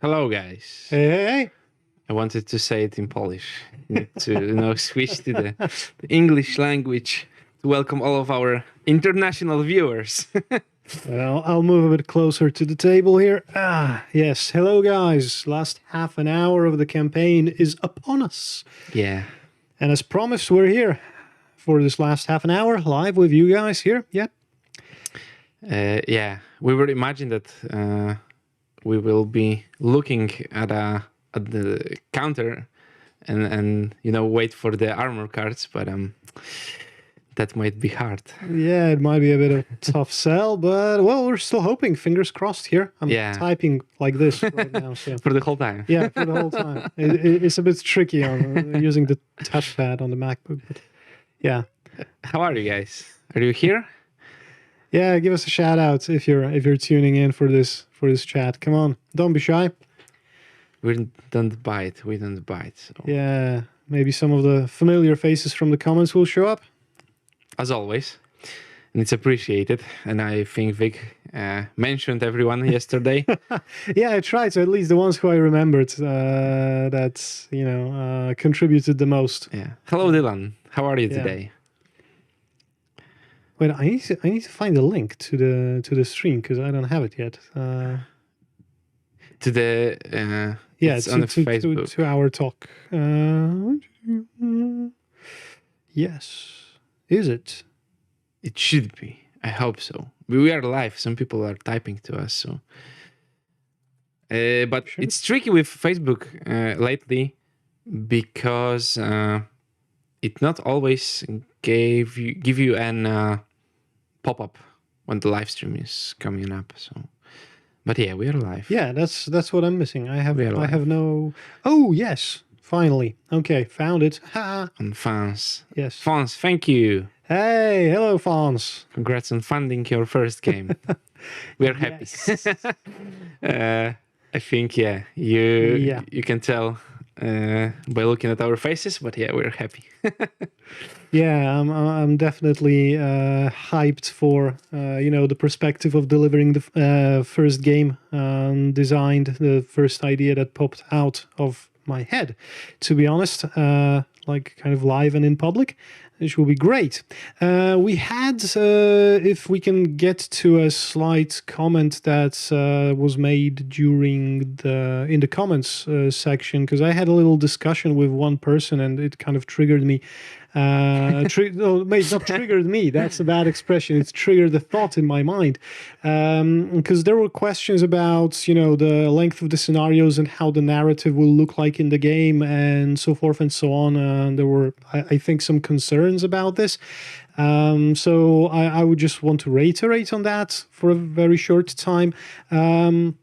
Hello, guys. Hey. I wanted to say it in Polish. Need to, switch to the English language to welcome all of our international viewers. Well, I'll move a bit closer to the table here. Yes. Hello, guys. Last half an hour of the campaign is upon us. Yeah. And as promised, we're here for this last half an hour live with you guys here. Yeah. Yeah. We would imagine that we will be looking at the counter and wait for the armor cards, but that might be hard. Yeah, it might be a bit of a tough sell, but well, we're still hoping. Fingers crossed here. I'm typing like this right now. So. For the whole time. Yeah, for the whole time. It's a bit tricky on using the touchpad on the MacBook. But yeah. How are you guys? Are you here? Yeah, give us a shout out if you're tuning in for this chat. Come on, don't be shy. We don't bite. So. Yeah, maybe some of the familiar faces from the comments will show up. As always, and it's appreciated. And I think Vic mentioned everyone yesterday. Yeah, I tried. So at least the ones who I remembered that contributed the most. Yeah. Hello, Dylan. How are you today? Wait, I need to find the link to the stream because I don't have it yet. To the it's on the Facebook. To our talk. Yes. Is it? It should be. I hope so. We are live. Some people are typing to us. So, but it's tricky with Facebook lately because it not always give you an pop-up when the live stream is coming up. So, but yeah, we are live. Yeah, that's what I'm missing. I have no. Oh yes. Finally. Okay, found it. Ha! On Fans. Yes. Fans, thank you. Hey, hello, Fans. Congrats on funding your first game. We are happy. I think, you can tell by looking at our faces, but yeah, we're happy. Yeah, I'm definitely hyped for the perspective of delivering the first game designed, the first idea that popped out of my head, to be honest, like kind of live and in public, which will be great. We had, if we can get to a slight comment that was made in the comments section, because I had a little discussion with one person and it kind of triggered me. Not triggered me. That's a bad expression. It's triggered a thought in my mind, because there were questions about the length of the scenarios and how the narrative will look like in the game and so forth and so on. There were, I think, some concerns about this. So I would just want to reiterate on that for a very short time. When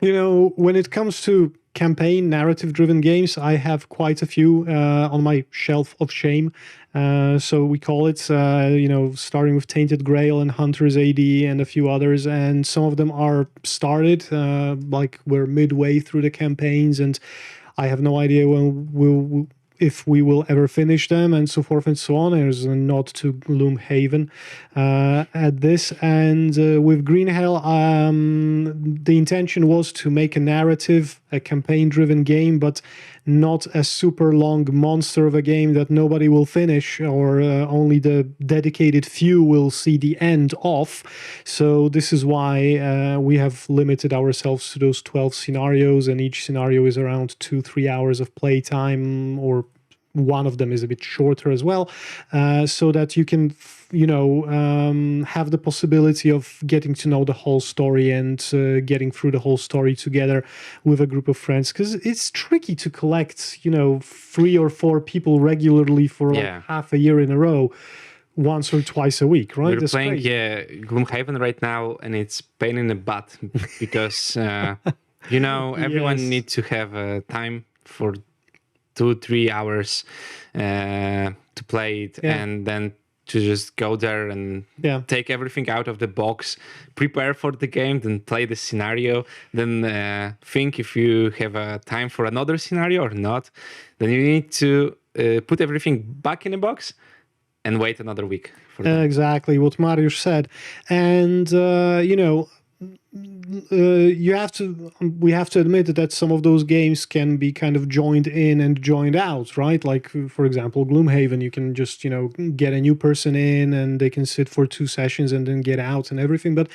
it comes to campaign narrative-driven games, I have quite a few on my shelf of shame. So we call it, starting with Tainted Grail and Hunter's AD and a few others. And some of them are started, like we're midway through the campaigns, and I have no idea if we will ever finish them, and so forth and so on. There's a nod to Gloomhaven at this. And with Green Hell, the intention was to make a narrative, a campaign-driven game, but not a super long monster of a game that nobody will finish, or only the dedicated few will see the end of. So this is why we have limited ourselves to those 12 scenarios, and each scenario is around 2-3 hours of playtime, or one of them is a bit shorter as well, so that you can have the possibility of getting to know the whole story and getting through the whole story together with a group of friends, because it's tricky to collect 3 or 4 people regularly for like half a year in a row, once or twice a week, right? We're playing Gloomhaven right now, and it's pain in the butt because everyone needs to have time for 2-3 hours to play it, and then to just go there and take everything out of the box, prepare for the game, then play the scenario, then think if you have time for another scenario or not. Then you need to put everything back in the box and wait another week for that. Exactly what Mariusz said. And we have to admit that some of those games can be kind of joined in and joined out, right? Like, for example, Gloomhaven, you can just, get a new person in and they can sit for 2 sessions and then get out and everything. But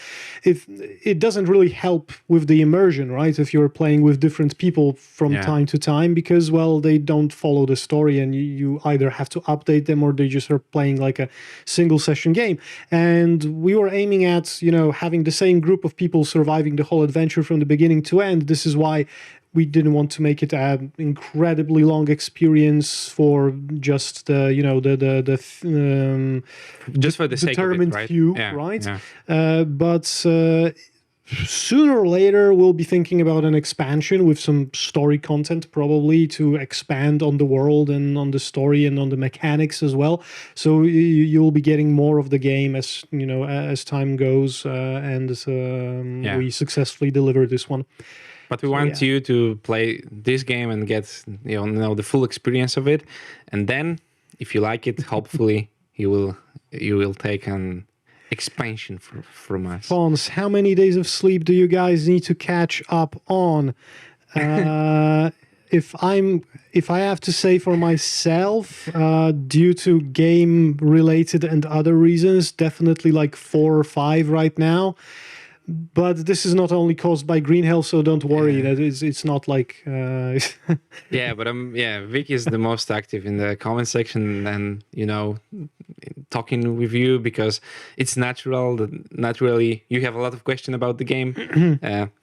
if it doesn't really help with the immersion, right? If you're playing with different people from time to time, because, well, they don't follow the story and you either have to update them or they just are playing like a single session game. And we were aiming at, having the same group of people surviving the whole adventure from the beginning to end. This is why we didn't want to make it an incredibly long experience for just just for the sake of it, right? Few, right? But sooner or later, we'll be thinking about an expansion with some story content, probably to expand on the world and on the story and on the mechanics as well. So you'll be getting more of the game as as time goes, and we successfully deliver this one. But we want you to play this game and get the full experience of it, and then if you like it, hopefully you will take an expansion from us. Fons, how many days of sleep do you guys need to catch up on? If I have to say for myself, due to game related and other reasons, definitely like 4 or 5 right now. But this is not only caused by Green Hell, so don't worry. That it's not like. But Vic is the most active in the comment section, and talking with you because it's natural. Naturally, you have a lot of questions about the game.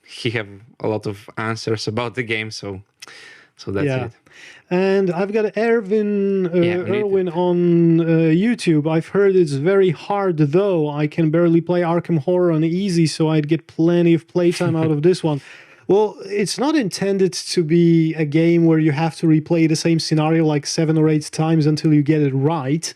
He have a lot of answers about the game, so that's it. And I've got Erwin on YouTube. I've heard it's very hard, though. I can barely play Arkham Horror on easy, so I'd get plenty of playtime out of this one. Well, it's not intended to be a game where you have to replay the same scenario like 7 or 8 times until you get it right.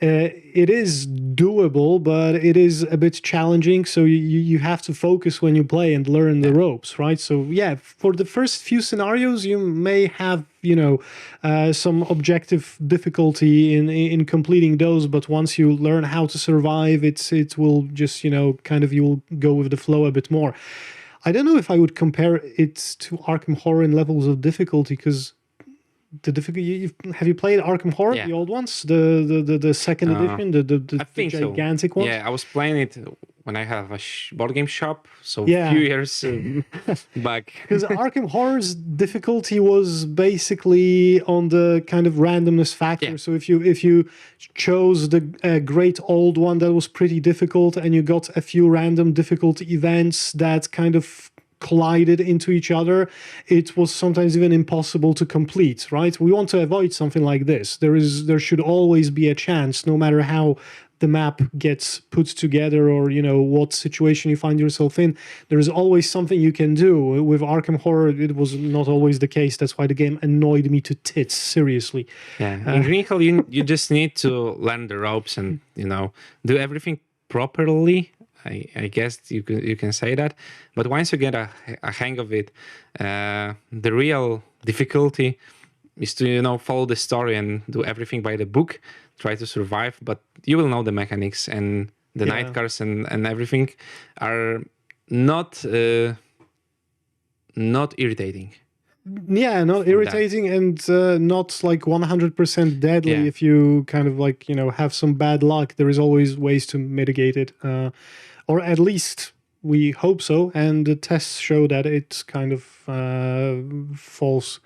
It is doable, but it is a bit challenging. So you have to focus when you play and learn the ropes, right? So for the first few scenarios, you may have some objective difficulty in completing those, but once you learn how to survive, it will just kind of, you will go with the flow a bit more. I don't know if I would compare it to Arkham Horror in levels of difficulty, because the difficulty. Have you played Arkham Horror, the old ones, the second edition, the gigantic ones? Yeah, I was playing it when I have a board game shop, so a few years back. Because Arkham Horror's difficulty was basically on the kind of randomness factor. So if you chose the great old one, that was pretty difficult, and you got a few random difficulty events that kind of collided into each other, it was sometimes even impossible to complete, right? We want to avoid something like this. There should always be a chance, no matter how the map gets put together or what situation you find yourself in. There is always something you can do. With Arkham Horror, it was not always the case. That's why the game annoyed me to tits, seriously. In Green Hell, you just need to learn the ropes and do everything properly. I guess you can say that, but once you get a hang of it, the real difficulty is to follow the story and do everything by the book, try to survive. But you will know the mechanics, and the night cars and everything are not irritating. Yeah, not irritating and not like 100% deadly. If you kind of like have some bad luck, there is always ways to mitigate it. Or at least we hope so, and the tests show that it kind of falls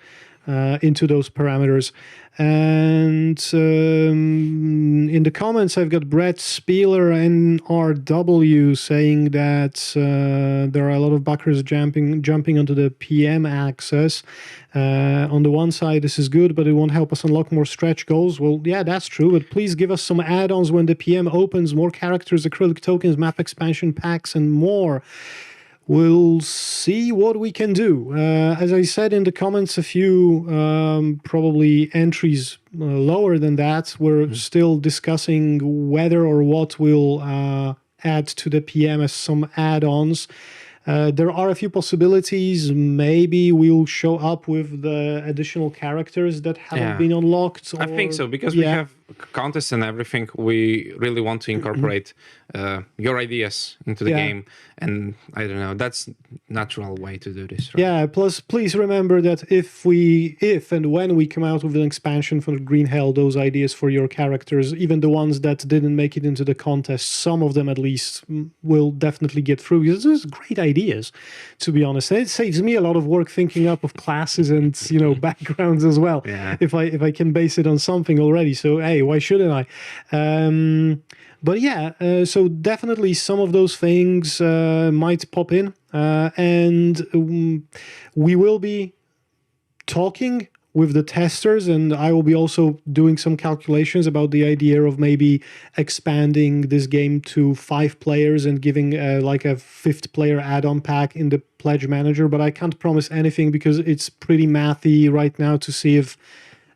into those parameters. And in the comments, I've got Brett Spieler NRW saying that there are a lot of backers jumping onto the PM access. On the one side, this is good, but it won't help us unlock more stretch goals. Well, yeah, that's true, but please give us some add-ons when the PM opens, more characters, acrylic tokens, map expansion packs, and more. We'll see what we can do. As I said in the comments, a few probably entries lower than that. We're still discussing whether or what we'll add to the PM as some add-ons. There are a few possibilities. Maybe we'll show up with the additional characters that haven't been unlocked. I think so, because we have contests and everything, we really want to incorporate your ideas into the game. And I don't know, that's natural way to do this. Right? Yeah, plus please remember that if and when we come out with an expansion for Green Hell, those ideas for your characters, even the ones that didn't make it into the contest, some of them at least will definitely get through. Because those are great ideas, to be honest. And it saves me a lot of work thinking up of classes and backgrounds as well. Yeah. If I can base it on something already. So hey, why shouldn't I? But yeah, so definitely some of those things might pop in. And we will be talking with the testers, and I will be also doing some calculations about the idea of maybe expanding this game to 5 players and giving like a 5th player add-on pack in the Pledge Manager. But I can't promise anything because it's pretty mathy right now to see if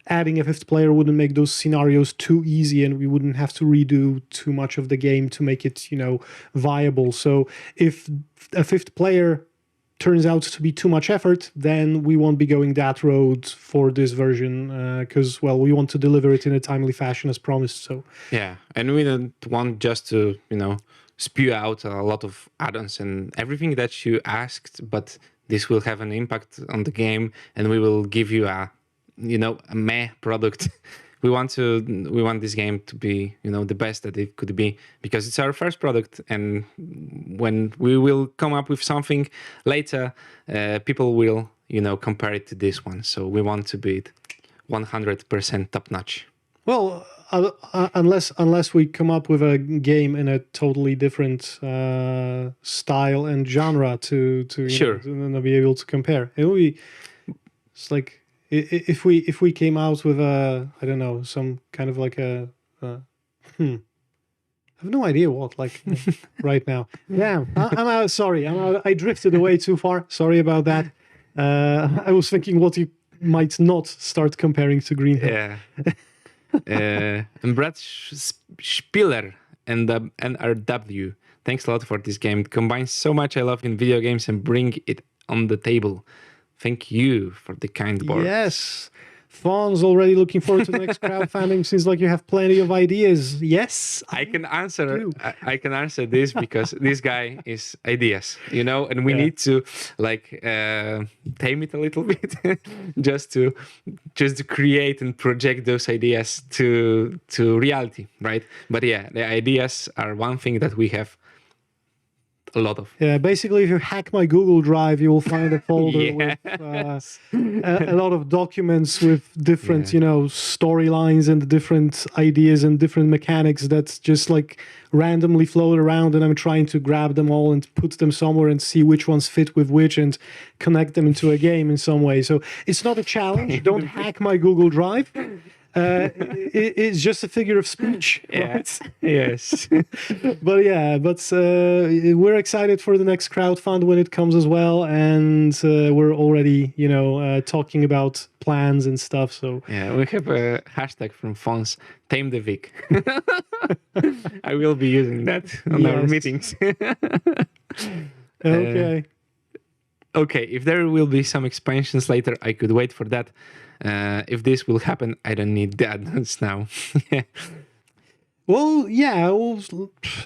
adding a 5th player wouldn't make those scenarios too easy and we wouldn't have to redo too much of the game to make it, viable. So if a 5th player turns out to be too much effort, then we won't be going that road for this version because, we want to deliver it in a timely fashion as promised. So yeah, and we don't want just to, spew out a lot of add-ons and everything that you asked, but this will have an impact on the game and we will give you a meh product. we want this game to be, the best that it could be, because it's our first product. And when we will come up with something later, people will, compare it to this one. So we want to be 100% top notch. Well, unless we come up with a game in a totally different style and genre to sure, to be able to compare. It's like, if we came out with I don't know, some kind of like I have no idea what, like right now. Yeah, I'm out. Sorry, I'm out. I drifted away too far. Sorry about that. I was thinking what you might not start comparing to Green Hill. Yeah. And Brad Spiller and NRW. Thanks a lot for this game. It combines so much I love in video games and bring it on the table. Thank you for the kind words. Yes. Fawn's already looking forward to the next crowdfunding. Seems like you have plenty of ideas. Yes. I can answer this because this guy is ideas, and we need to tame it a little bit just to create and project those ideas to reality, right? But yeah, the ideas are one thing that we have a lot of. Yeah, basically, if you hack my Google Drive, you will find a folder with a lot of documents with different, storylines and different ideas and different mechanics that just randomly float around, and I'm trying to grab them all and put them somewhere and see which ones fit with which and connect them into a game in some way. So it's not a challenge. Don't hack my Google Drive. It's just a figure of speech. Right? Yes. but we're excited for the next crowdfund when it comes as well, and we're already talking about plans and stuff. So yeah, we have a hashtag from Fons, Tame the Vic. I will be using that on our meetings. Okay. Okay, if there will be some expansions later, I could wait for that. If this will happen, I don't need that now. Well, yeah,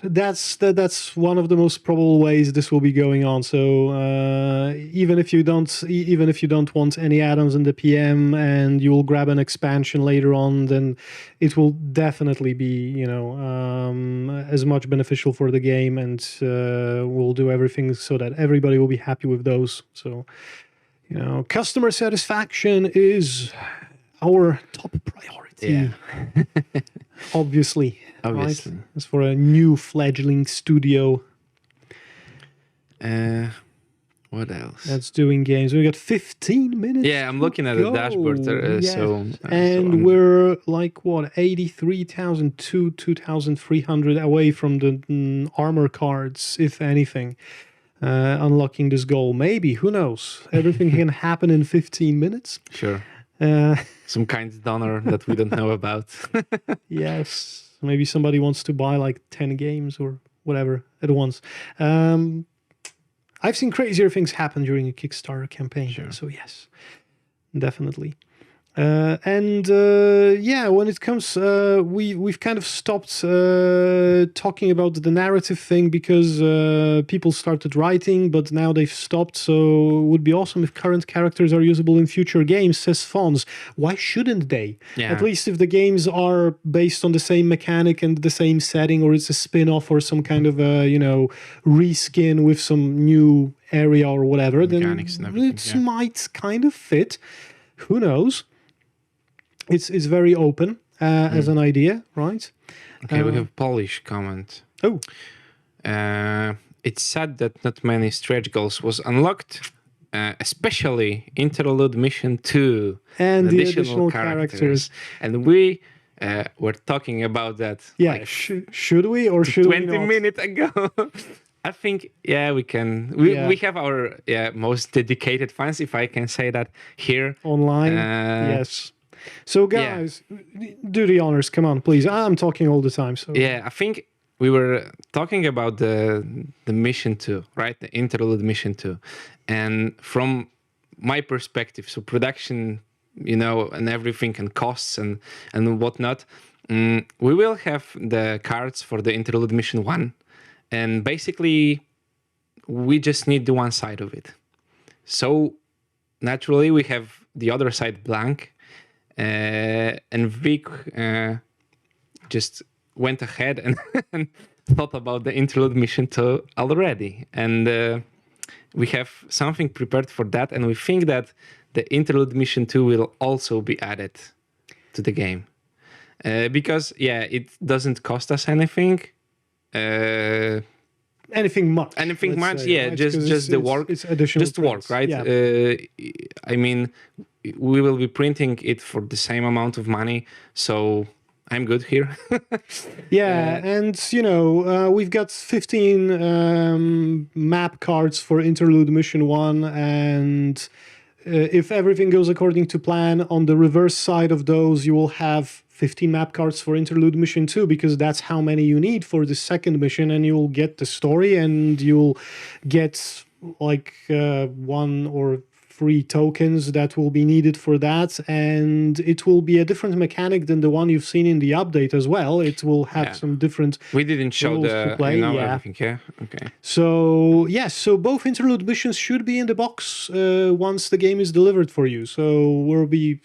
that's one of the most probable ways this will be going on. So even if you don't want any add-ons in the PM and you will grab an expansion later on, then it will definitely be as much beneficial for the game, and we'll do everything so that everybody will be happy with those. So customer satisfaction is our top priority. Yeah. Obviously. Right? As for a new fledgling studio. What else? That's doing games. We got 15 minutes. Yeah, I'm looking at the dashboard. We're 83,000 to 2,300 away from the armor cards, if anything. Unlocking this goal. Maybe, who knows? Everything can happen in 15 minutes. Sure. Some kind of donor that we don't know about. Yes. Maybe somebody wants to buy 10 games or whatever at once. I've seen crazier things happen during a Kickstarter campaign. Sure. So yes, definitely. Yeah, when it comes, we've kind of stopped talking about the narrative thing because people started writing, but now they've stopped. So it would be awesome if current characters are usable in future games, says Fons. Why shouldn't they? Yeah. At least if the games are based on the same mechanic and the same setting, or it's a spin-off or some kind of a, reskin with some new area or whatever, then it might kind of fit. Who knows? It's very open as an idea, right? Okay, we have Polish comment. Oh. It's sad that not many stretch goals was unlocked, especially Interlude Mission 2. And the additional characters. And we were talking about that. Yeah, like should we or should 20 we not? minutes ago. I think, yeah, we can. We have our most dedicated fans, if I can say that, here. Online, yes. So, guys, do the honors. Come on, please. I'm talking all the time. So yeah, I think we were talking about the mission 2, right? The Interlude Mission 2. And from my perspective, so production, and everything and costs and whatnot, we will have the cards for the Interlude Mission 1. And basically, we just need the one side of it. So naturally, we have the other side blank. And Vic just went ahead and thought about the Interlude Mission 2 already. And we have something prepared for that. And we think that the Interlude Mission 2 will also be added to the game. Because, it doesn't cost us anything. Anything much. Anything much, say, right? Just the work. It's additional just work, right? Yeah. I mean, we will be printing it for the same amount of money, so I'm good here. And we've got 15 map cards for Interlude Mission 1, and if everything goes according to plan, on the reverse side of those, you will have 15 map cards for Interlude Mission 2, because that's how many you need for the second mission, and you'll get the story, and you'll get like 1 or 3 tokens that will be needed for that, and it will be a different mechanic than the one you've seen in the update as well. It will have some different we didn't show the play. Everything. Okay. So so both Interlude missions should be in the box once the game is delivered for you. So we'll be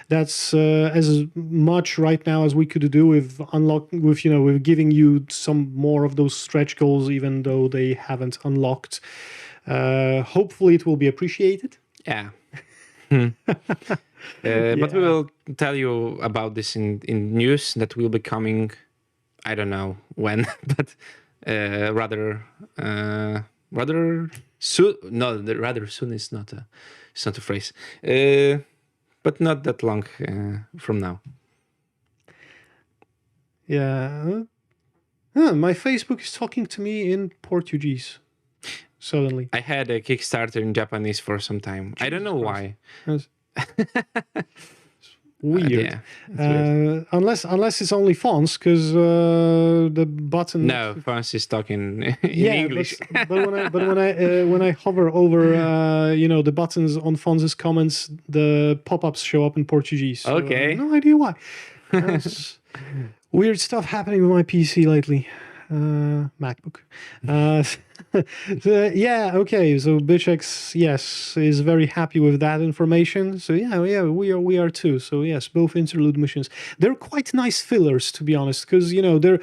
that's as much right now as we could do with with giving you some more of those stretch goals, even though they haven't unlocked. Hopefully it will be appreciated. Yeah. But we will tell you about this in news that will be coming, I don't know when, but rather soon. No, rather soon is not a phrase, but not that long from now. Yeah. My Facebook is talking to me in Portuguese. Suddenly, I had a Kickstarter in Japanese for some time. I don't know why. Weird. Weird. Unless it's only fonts, because the button. No, Fons is talking in English. But when I hover over the buttons on Fons' comments, the pop-ups show up in Portuguese. So okay. No idea why. Weird stuff happening with my PC lately. MacBook. Okay. So Bichex, yes, is very happy with that information. So we are too. So yes, both Interlude missions. They're quite nice fillers, to be honest, because they're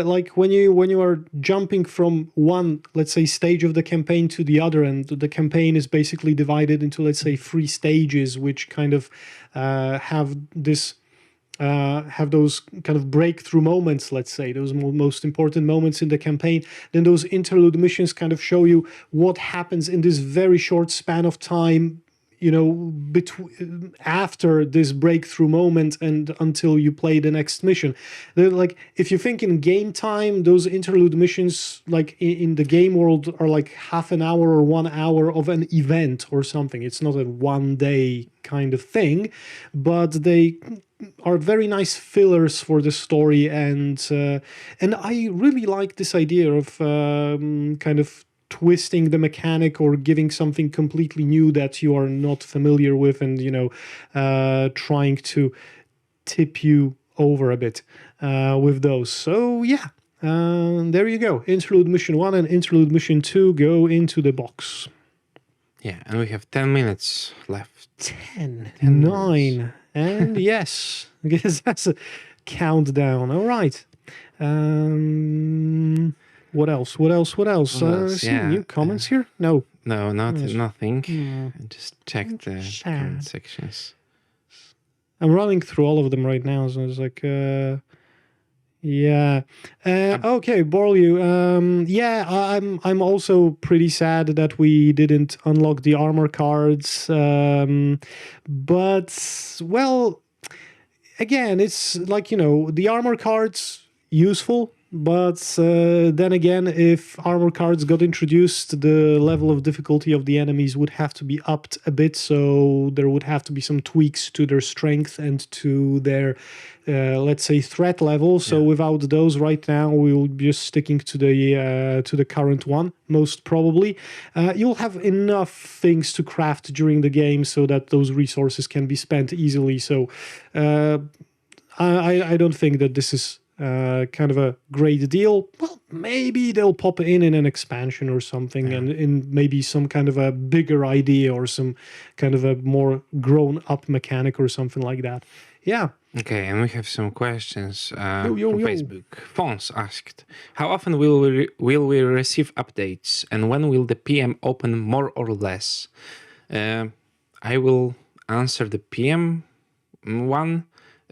like when you are jumping from one, let's say, stage of the campaign to the other, and the campaign is basically divided into, let's say, 3 stages, which kind of have this. Have those kind of breakthrough moments, let's say, those most important moments in the campaign. Then those interlude missions kind of show you what happens in this very short span of time, after this breakthrough moment and until you play the next mission. They're like, if you think in game time, those interlude missions, like in the game world, are like half an hour or 1 hour of an event or something. It's not a one day kind of thing, but they are very nice fillers for the story, and I really like this idea of kind of twisting the mechanic or giving something completely new that you are not familiar with, and trying to tip you over a bit with those. So yeah, there you go. Interlude Mission 1 and Interlude Mission 2 go into the box. Yeah, and we have 10 minutes left. 10, 9, and yes, because that's a countdown. All right. What else? See new comments here? No. No, nothing. I just checked the comment sections. I'm running through all of them right now, so it's like, yeah. Okay, Borlew. I'm also pretty sad that we didn't unlock the armor cards. But well, again, it's like, the armor cards useful. But then again, if armor cards got introduced, the level of difficulty of the enemies would have to be upped a bit. So there would have to be some tweaks to their strength and to their, let's say, threat level. So without those right now, we'll be just sticking to the current one, most probably. You'll have enough things to craft during the game so that those resources can be spent easily. So I don't think that this is kind of a great deal. Well, maybe they'll pop in an expansion or something, and in maybe some kind of a bigger idea or some kind of a more grown-up mechanic or something like that. Yeah. Okay, and we have some questions from Facebook. Fons asked, how often will we receive updates, and when will the PM open more or less? I will answer the PM one.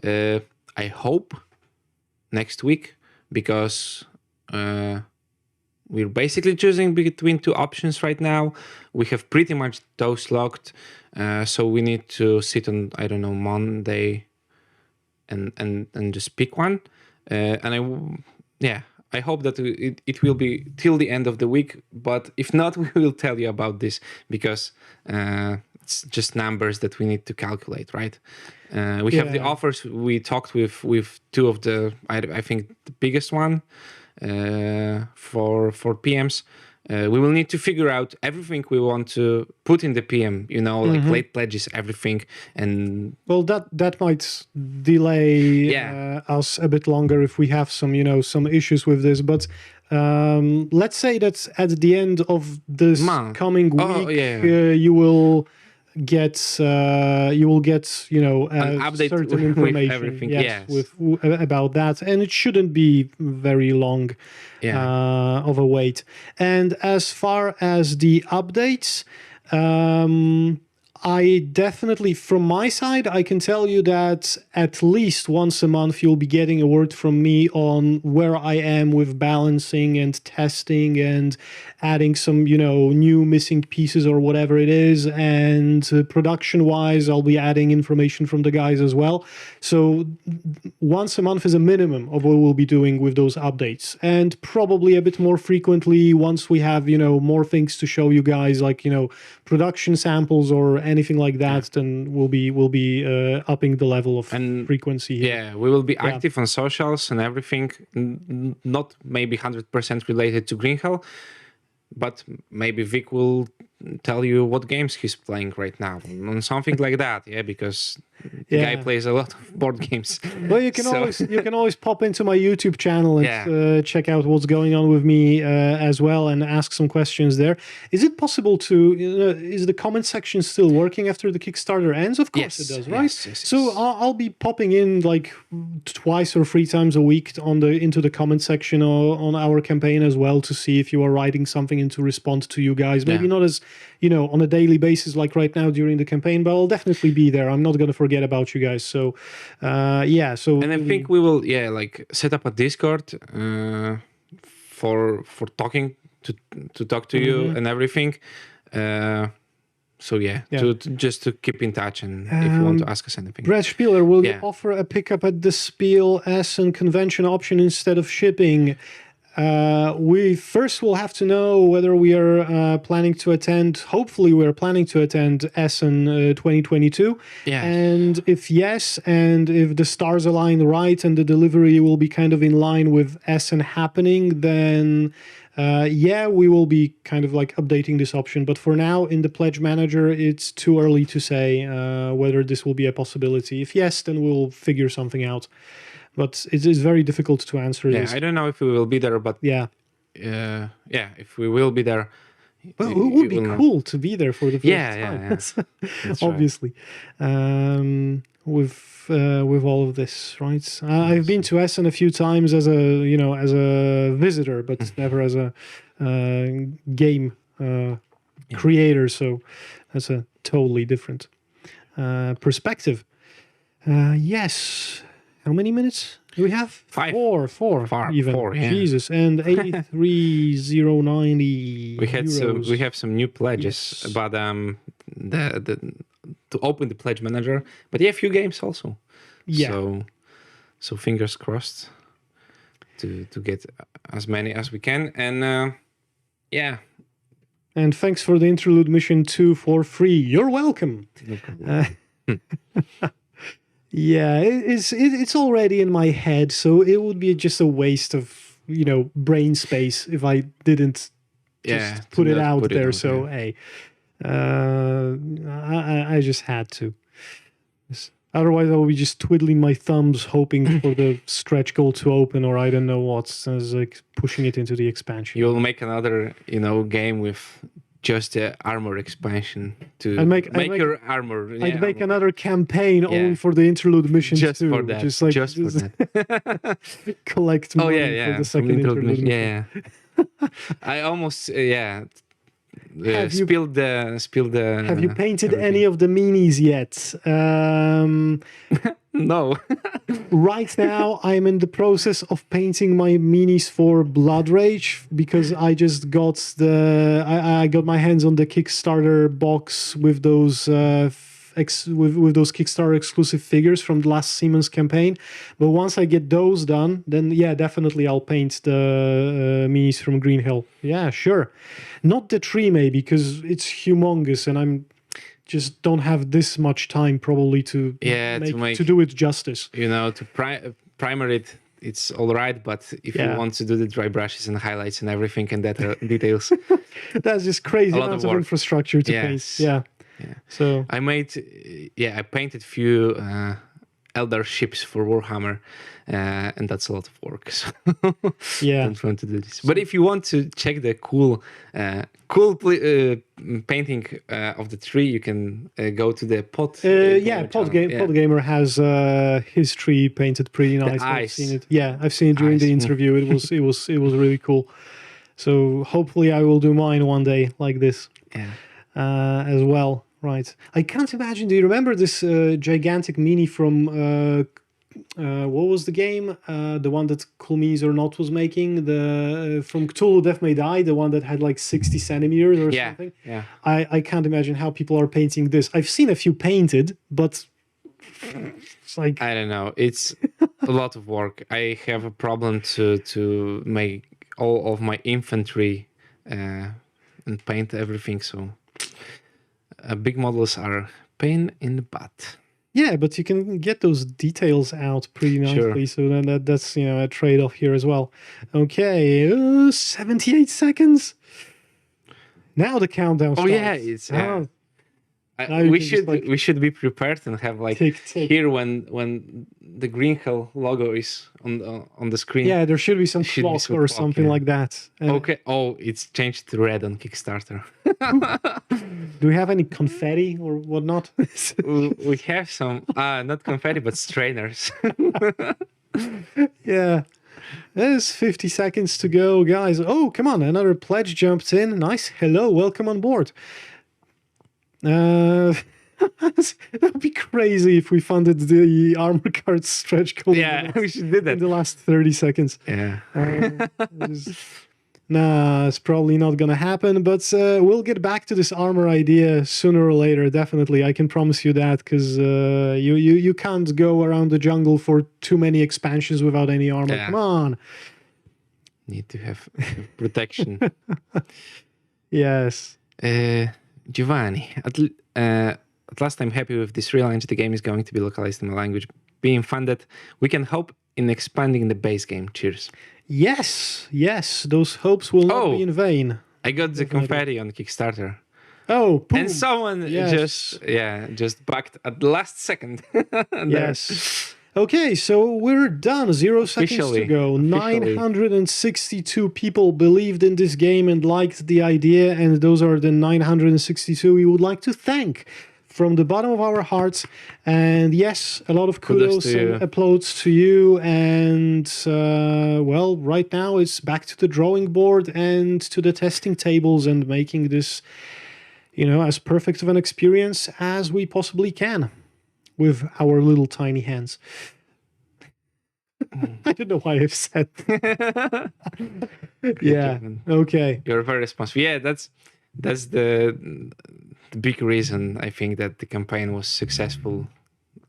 I hope next week, because we're basically choosing between two options right now. We have pretty much those locked, so we need to sit on, I don't know, Monday and just pick one. I hope that it will be till the end of the week, but if not, we will tell you about this, because it's just numbers that we need to calculate, right? We have the offers. We talked with two of the, I think, the biggest one for PMs. We will need to figure out everything we want to put in the PM, like late pledges, everything. And well, that might delay us a bit longer if we have some issues with this. But let's say that at the end of this coming week, you will get an update certain information about that, and it shouldn't be very long of a wait. And as far as the updates, I definitely, from my side, I can tell you that at least once a month you'll be getting a word from me on where I am with balancing and testing and adding some, new missing pieces or whatever it is. And production-wise, I'll be adding information from the guys as well. So once a month is a minimum of what we'll be doing with those updates. And probably a bit more frequently once we have, more things to show you guys, like, production samples or anything like that, then we'll be upping the level of frequency here. Yeah, we will be active on socials and everything, not maybe 100% related to Green Hell, but maybe Vic will tell you what games he's playing right now, and something like that. Yeah, because the guy plays a lot of board games. Well, you can always pop into my YouTube channel and check out what's going on with me as well, and ask some questions there. Is it possible to? Is the comment section still working after the Kickstarter ends? Of course it does, right? Yes. So I'll be popping in like twice or three times a week into the comment section on our campaign as well, to see if you are writing something and to respond to you guys. Maybe not as on a daily basis like right now during the campaign, but I'll definitely be there. I'm not going to forget about you guys. So and I think we will set up a Discord for talking to talk to you and everything. To keep in touch, and if you want to ask us anything. Brad Spieler, will you offer a pickup at the Spiel Essen convention option instead of shipping? We first will have to know whether we are planning to attend. Hopefully, we're planning to attend Essen 2022. Yeah. And if yes, and if the stars align right and the delivery will be kind of in line with Essen happening, then Yeah, we will be kind of like updating this option, but for now in the pledge manager, it's too early to say whether this will be a possibility. If yes, then we'll figure something out. But it is very difficult to answer this. I don't know if we will be there, but yeah, if we will be there, well, it would be cool to be there for the first time. That's obviously. With all of this, right? I've been to Essen a few times as a visitor, but never as a game creator. So that's a totally different perspective. Yes. How many minutes do we have? 5. Four even. 4, yeah. Jesus, and 83,090. We have some new pledges about to open the pledge manager, but a few games also. Yeah. So fingers crossed to get as many as we can, and yeah. And thanks for the interlude mission 2 for free. You're welcome. No problem. Yeah, it's already in my head, so it would be just a waste of brain space if I didn't just put it out there. So hey, I just had to. Otherwise, I will be just twiddling my thumbs, hoping for the stretch goal to open, or I don't know what, as like pushing it into the expansion. You'll make another game with just the armor expansion to make your armor. I'd make another campaign only for the interlude missions just too. for that. Just for that. Collect money for the second interlude mission. Yeah. I almost spilled the. Have you painted any of the minis yet? No. Right now, I'm in the process of painting my minis for Blood Rage because I just got I got my hands on the Kickstarter box with those with those Kickstarter exclusive figures from the last Siemens campaign. But once I get those done, then yeah, definitely I'll paint the minis from Green Hill. Yeah, sure. Not the tree maybe because it's humongous and I'm just don't have this much time probably to do it justice. To primer it, it's all right, but if you want to do the dry brushes and highlights and everything and that details, that's just crazy amounts of infrastructure to paint. Yeah. So I painted few elder ships for Warhammer, and that's a lot of work. So don't want to do this. But if you want to check the cool painting of the tree, you can go to the Pod. Podgamer has his tree painted pretty nice. I've seen it. Yeah, I've seen it during the interview. It was really cool. So hopefully I will do mine one day like this. As well. Right. I can't imagine. Do you remember this gigantic mini from what was the game? The one that Cool Minis or Not was making, from Cthulhu Death May Die, the one that had like 60 centimeters or something. Yeah. I can't imagine how people are painting this. I've seen a few painted, but it's like I don't know. It's a lot of work. I have a problem to make all of my infantry and paint everything. So big models are pain in the butt. Yeah, but you can get those details out pretty nicely. Sure. So then that's a trade-off here as well. Okay, 78 seconds. Now the countdown starts. Oh yeah, it's. We should be prepared and have like tick. Here when the Green Hill logo is on the screen. Yeah, there should be some clock or something like that. Okay. Oh, it's changed to red on Kickstarter. Do we have any confetti or whatnot? We have some, not confetti, but strainers. Yeah. There's 50 seconds to go, guys. Oh, come on. Another pledge jumped in. Nice. Hello. Welcome on board. That would be crazy if we funded the armor card stretch goal. Yeah, we should do that in the last 30 seconds. Yeah. Nah, it's probably not going to happen, but we'll get back to this armor idea sooner or later, definitely. I can promise you that, because you can't go around the jungle for too many expansions without any armor. Yeah. Come on. Need to have protection. Yes. Giovanni, at last I'm happy with this relaunch. The game is going to be localized in my language. Being funded, we can hope in expanding the base game. Cheers. Yes, those hopes will not be in vain. I got the confetti on Kickstarter. Oh, boom. And someone just backed at the last second. Yes. Okay, so we're done. 0 seconds to go. Officially. 962 people believed in this game and liked the idea, and those are the 962 we would like to thank from the bottom of our hearts. And yes, a lot of kudos and applause to you. And well, right now it's back to the drawing board and to the testing tables and making this, you know, as perfect of an experience as we possibly can with our little tiny hands. I don't know why I've said that. Yeah. Okay. You're very responsible. Yeah, that's the big reason I think that the campaign was successful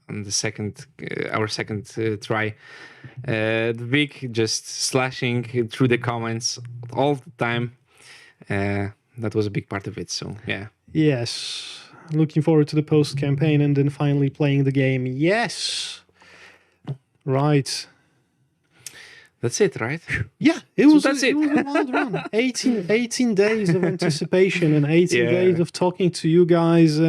on the second our second try. The big just slashing through the comments all the time. That was a big part of it. So yeah. Yes. Looking forward to the post campaign and then finally playing the game. Yes. Right. That's it, right? Yeah, it was a wild run. 18 days of anticipation and 18 days of talking to you guys.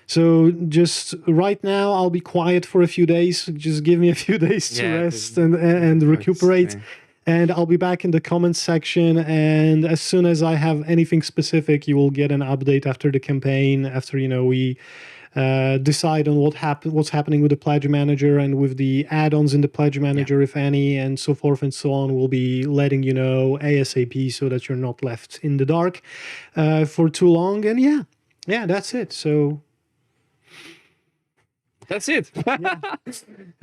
So just right now, I'll be quiet for a few days. Just give me a few days to rest and recuperate. And I'll be back in the comments section. And as soon as I have anything specific, you will get an update after the campaign, after, you know, we decide on what's happening with the Pledge Manager and with the add-ons in the Pledge Manager, if any, and so forth and so on. We'll be letting you know ASAP so that you're not left in the dark for too long. And yeah, that's it. So that's it.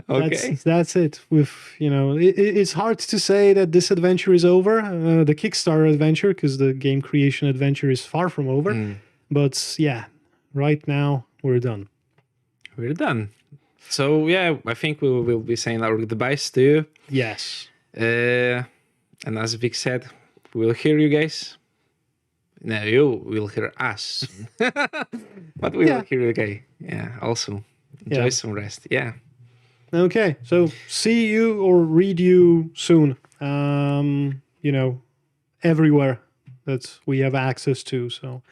Okay, that's it. With, you know, it's hard to say that this adventure is over, the Kickstarter adventure, because the game creation adventure is far from over. But yeah, right now we're done. We're done. So yeah, I think we will be saying our goodbyes to you. Yes. And as Vic said, we'll hear you guys. No, you will hear us. But we will hear you guys. Yeah, also. Enjoy some rest. Yeah. Okay. So see you or read you soon. You know, everywhere that we have access to. So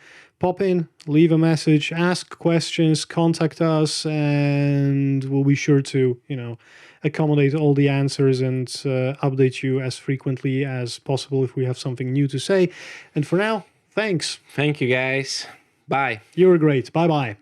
pop in, leave a message, ask questions, contact us, and we'll be sure to, you know, accommodate all the answers and update you as frequently as possible if we have something new to say. And for now, thanks. Thank you, guys. Bye. You're great. Bye-bye.